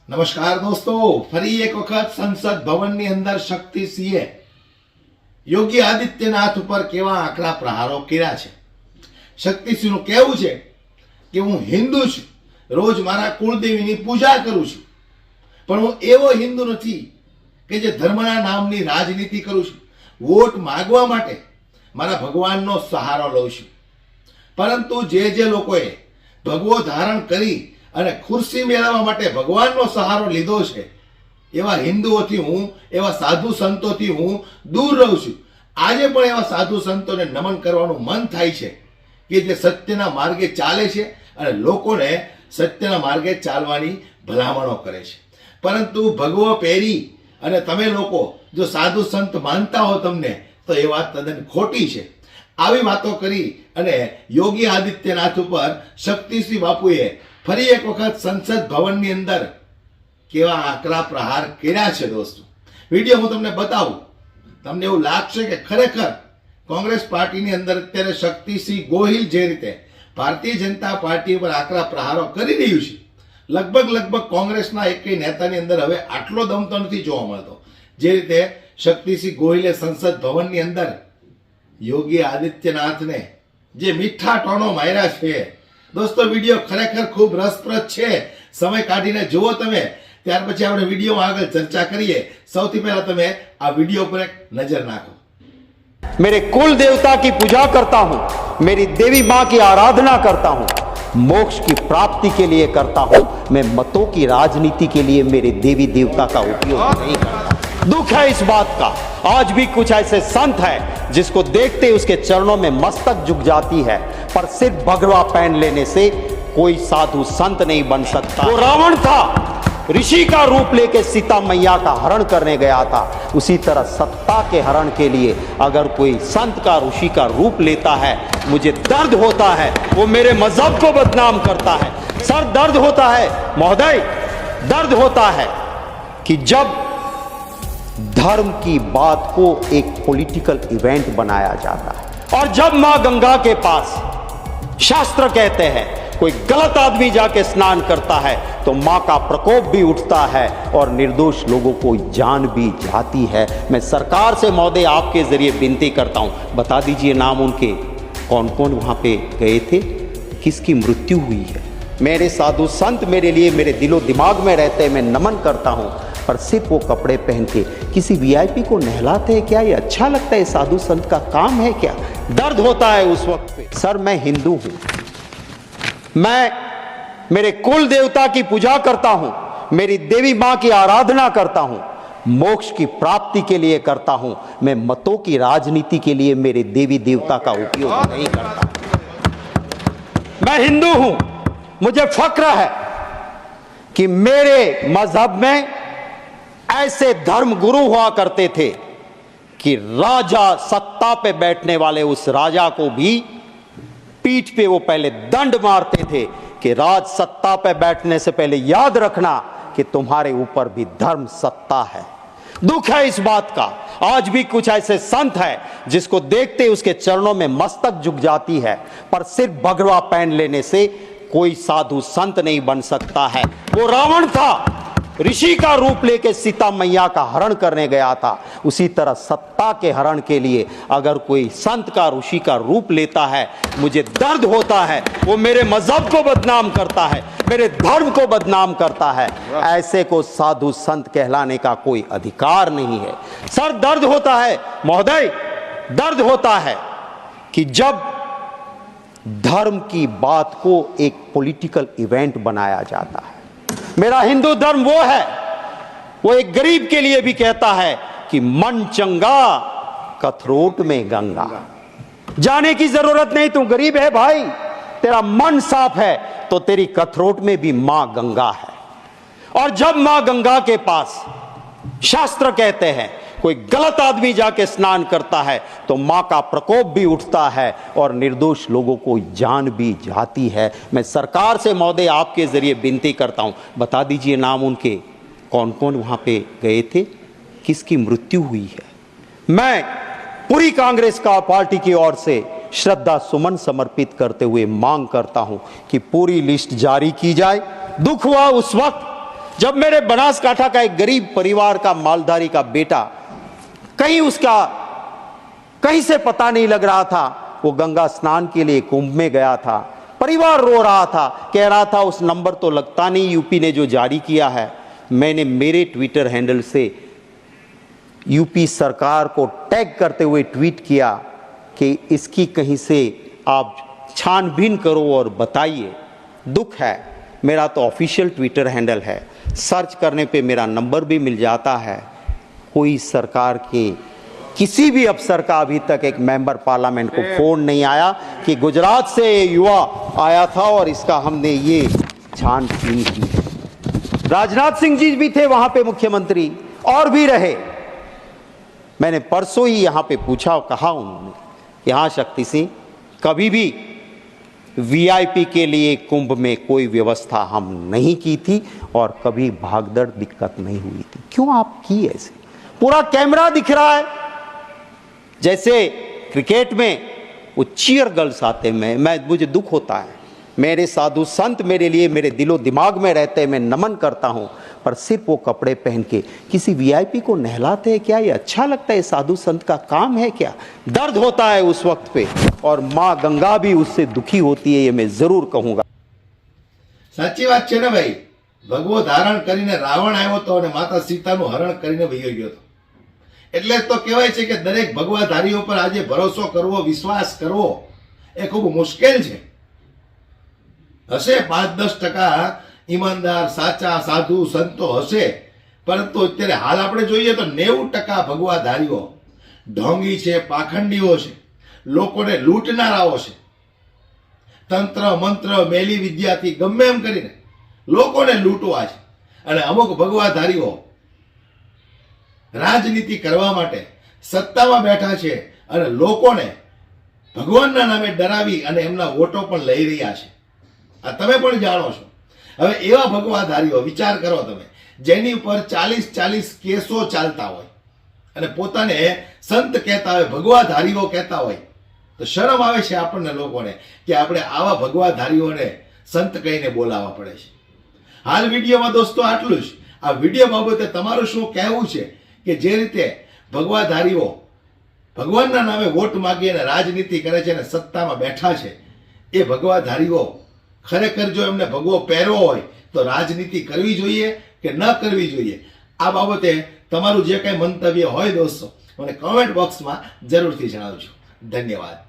નમસ્કાર દોસ્તો, ફરી એક વખત સંસદ ભવનની અંદર શક્તિસિંહે યોગી આદિત્યનાથ ઉપર કેવા આકરા પ્રહારો કર્યા છે. શક્તિસિંહનું કહેવું છે કે હું હિન્દુ છું, રોજ મારા કુળદેવીની પૂજા કરું છું, પણ હું એવો હિન્દુ નથી કે જે ધર્મના નામની રાજનીતિ કરું છું. વોટ માગવા માટે મારા ભગવાનનો સહારો લઉં છું, પરંતુ જે લોકોએ ભગવો ધારણ કરી અને ખુરશી મેળવવા માટે ભગવાનનો સહારો લીધો છે, એવા હિન્દુઓથી હું, એવા સાધુ સંતોથી હું દૂર રહું છું. આજે પણ એવા સાધુ સંતોને નમન કરવાનું મન થાય છે કે જે સત્યના માર્ગે ચાલે છે અને લોકોને સત્યના માર્ગે ચાલવાની ભલામણો કરે છે. પરંતુ ભગવો પહેરી અને તમે લોકો જો સાધુ સંત માનતા હો તમને, તો એ વાત તદ્દન ખોટી છે. આવી વાતો કરી અને યોગી આદિત્યનાથ ઉપર શક્તિસિંહ બાપુએ ફરી એક વખત સંસદ ભવનની અંદર કેવા આકરા પ્રહાર કર્યા છે. દોસ્તો, વિડીયો હું તમને બતાવું, તમને એવું લાગશે કે ખરેખર કોંગ્રેસ પાર્ટીની અંદર અત્યારે શક્તિસિંહ ગોહિલ જે રીતે ભારતીય જનતા પાર્ટી પર આકરા પ્રહારો કરી રહ્યું છે, લગભગ કોંગ્રેસના એકેય નેતાની અંદર હવે આટલો દમ તો નથી જોવા મળતો જે રીતે શક્તિસિંહ ગોહિલે સંસદ ભવનની અંદર યોગી આદિત્યનાથને જે મીઠા ટોનો માર્યા છે. દોસ્તો, વિડીયો ખરેખર ખૂબ રસપ્રદ છે, સમય કાઢીને જુઓ તમે, ત્યાર પછી આપણે વિડીયોમાં આગળ ચર્ચા કરીએ. સૌથી પહેલા તમે આ વિડીયો પર એક નજર નાખો. मेरे कुल देवता की पूजा करता हूं, मेरी देवी मां की आराधना करता हूं, मोक्ष की प्राप्ति के लिए करता हूं, मैं मतों की राजनीति के लिए मेरे देवी देवता का उपयोग नहीं करता. दुख है इस बात का, आज भी कुछ ऐसे संत हैं जिसको देखते उसके चरणों में मस्तक झुक जाती है, पर सिर्फ भगवा पहन लेने से कोई साधु संत नहीं बन सकता. वो रावण था, ऋषि का रूप लेके सीता मैया का हरण करने गया था. उसी तरह सत्ता के हरण के लिए अगर कोई संत का, ऋषि का रूप लेता है, मुझे दर्द होता है. वो मेरे मजहब को बदनाम करता है. सर, दर्द होता है महोदय, दर्द होता है कि जब धर्म की बात को एक पॉलिटिकल इवेंट बनाया जाता है, और जब मां गंगा के पास शास्त्र कहते हैं कोई गलत आदमी जाके स्नान करता है तो मां का प्रकोप भी उठता है और निर्दोष लोगों को जान भी जाती है. मैं सरकार से महोदय आपके जरिए विनती करता हूं, बता दीजिए नाम उनके, कौन कौन वहां पे गए थे, किसकी मृत्यु हुई है. मेरे साधु संत मेरे लिए मेरे दिलो दिमाग में रहते हैं, मैं नमन करता हूं, पर सिर्फ वो कपड़े पहन के किसी वीआईपी को नहलाते हैं क्या? ये अच्छा लगता है? साधु संत का काम है क्या? दर्द होता है उस वक्त पे. सर, मैं हिंदू हूं, मैं मेरे कुल देवता की पूजा करता हूं, मेरी देवी मां की आराधना करता हूं, मोक्ष की प्राप्ति के लिए करता हूं, मैं मतों की राजनीति के लिए मेरे देवी देवता का उपयोग नहीं करता. मैं हिंदू हूं, मुझे फक्र है कि मेरे मजहब में ऐसे धर्म गुरु हुआ करते थे कि राजा, सत्ता पे बैठने वाले उस राजा को भी पीठ पे वो पहले दंड मारते थे कि राज सत्ता पे बैठने से पहले याद रखना कि तुम्हारे ऊपर भी धर्म सत्ता है. दुख है इस बात का, आज भी कुछ ऐसे संत हैं जिसको देखते उसके चरणों में मस्तक झुक जाती है, पर सिर्फ भगवा पहन लेने से कोई साधु संत नहीं बन सकता है. वो रावण था, ऋषि का रूप लेके सीता मैया का हरण करने गया था. उसी तरह सत्ता के हरण के लिए अगर कोई संत का, ऋषि का रूप लेता है, मुझे दर्द होता है. वो मेरे मजहब को बदनाम करता है, मेरे धर्म को बदनाम करता है. ऐसे को साधु संत कहलाने का कोई अधिकार नहीं है. सर, दर्द होता है महोदय, दर्द होता है कि जब धर्म की बात को एक पॉलिटिकल इवेंट बनाया जाता है. मेरा हिंदू धर्म वो है, वो एक गरीब के लिए भी कहता है कि मन चंगा कथरोट में गंगा. जाने की जरूरत नहीं, तू गरीब है भाई, तेरा मन साफ है तो तेरी कथरोट में भी मां गंगा है. और जब मां गंगा के पास शास्त्र कहते हैं कोई गलत आदमी जाके स्नान करता है तो मां का प्रकोप भी उठता है और निर्दोष लोगों को जान भी जाती है. मैं सरकार से महोदय आपके जरिए विनती करता हूं, बता दीजिए नाम उनके, कौन कौन वहां पे गए थे, किसकी मृत्यु हुई है. मैं पूरी कांग्रेस का पार्टी की ओर से श्रद्धा सुमन समर्पित करते हुए मांग करता हूं कि पूरी लिस्ट जारी की जाए. दुख हुआ उस वक्त जब मेरे बनासकांठा का एक गरीब परिवार का मालधारी का बेटा कहीं से पता नहीं लग रहा था, वो गंगा स्नान के लिए कुंभ में गया था, परिवार रो रहा था, कह रहा था उस नंबर तो लगता नहीं यूपी ने जो जारी किया है। मैंने मेरे ट्विटर हैंडल से यूपी सरकार को टैग करते हुए ट्वीट किया कि इसकी कहीं से आप छानबीन करो और बताइए। दुख है, मेरा तो ऑफिशियल ट्विटर हैंडल है, सर्च करने पे मेरा नंबर भी मिल जाता है। कोई सरकार के किसी भी अफसर का अभी तक एक मेंबर पार्लियामेंट को फोन नहीं आया कि गुजरात से युवा आया था और इसका हमने ये छानबीन की। राजनाथ सिंह जी भी थे वहां पे मुख्यमंत्री, और भी रहे। मैंने परसों ही यहां पे पूछा, कहा उन्होंने, यहां शक्ति सिंह कभी भी वीआईपी के लिए कुंभ में कोई व्यवस्था हम नहीं की थी और कभी भागदड़ दिक्कत नहीं हुई थी। क्यों आप की ऐसे? पूरा कैमरा दिख रहा है, जैसे क्रिकेट में वो चीयर गर्ल्स आते हैं, मुझे दुख होता है। मेरे साधु संत मेरे लिए मेरे दिलो दिमाग में रहते हैं, मैं नमन करता हूं, पर सिर्फ वो कपड़े पहन के किसी वीआईपी को नहलाते हैं क्या? ये अच्छा लगता है? साधु संत का काम है क्या? दर्द होता है उस वक्त पे, और माँ गंगा भी उससे दुखी होती है, ये मैं जरूर कहूंगा। સાચી વાત છે ને ભાઈ. ભગવો ધારણ કરીને રાવણ આવ્યો હતો અને માતા સીતાનું હરણ કરીને વહી ગયો હતો. એટલે જ તો કહેવાય છે કે દરેક ભગવાધારીઓ પર આજે ભરોસો કરવો, વિશ્વાસ કરવો એ ખૂબ મુશ્કેલ છે. હશે 5-10% ઈમાનદાર, સાચા સાધુ સંતો હશે, પરંતુ અત્યારે હાલ આપણે જોઈએ તો 90% ભગવાધારીઓ ઢોંગી છે, પાખંડીઓ છે, લોકોને લૂંટનારાઓ છે. તંત્ર મંત્ર મેલી વિદ્યાથી ગમે એમ કરીને લોકોને લૂંટવા છે. અને અમુક ભગવાધારીઓ રાજનીતિ કરવા માટે સત્તામાં બેઠા છે અને લોકોને ભગવાનના નામે ડરાવી અને એમના વોટો પણ લઈ રહ્યા છે. આ તમે પણ જાણો છો. હવે એવા ભગવાધારીઓ વિચાર કરો તમે, જેની ઉપર 40 કેસો ચાલતા હોય અને પોતાને સંત કહેતા હોય, ભગવાધારીઓ કહેતા હોય, તો શરમ આવે છે આપણને લોકોને કે આપણે આવા ભગવાધારીઓને સંત કહીને બોલાવવા પડે છે. હાલ વિડીયોમાં દોસ્તો આટલું જ. આ વિડીયો બાબતે તમારું શું કહેવું છે કે જે રીતે ભગવાધારીઓ ભગવાનના નામે વોટ માગી અને રાજનીતિ કરે છે અને સત્તામાં બેઠા છે, એ ભગવાધારીઓ ખરેખર જો એમને ભગવો પહેરવો હોય તો રાજનીતિ કરવી જોઈએ કે ન કરવી જોઈએ? આ બાબતે તમારું જે કંઈ મંતવ્ય હોય દોસ્તો મને કોમેન્ટ બોક્સમાં જરૂરથી જણાવજો. ધન્યવાદ.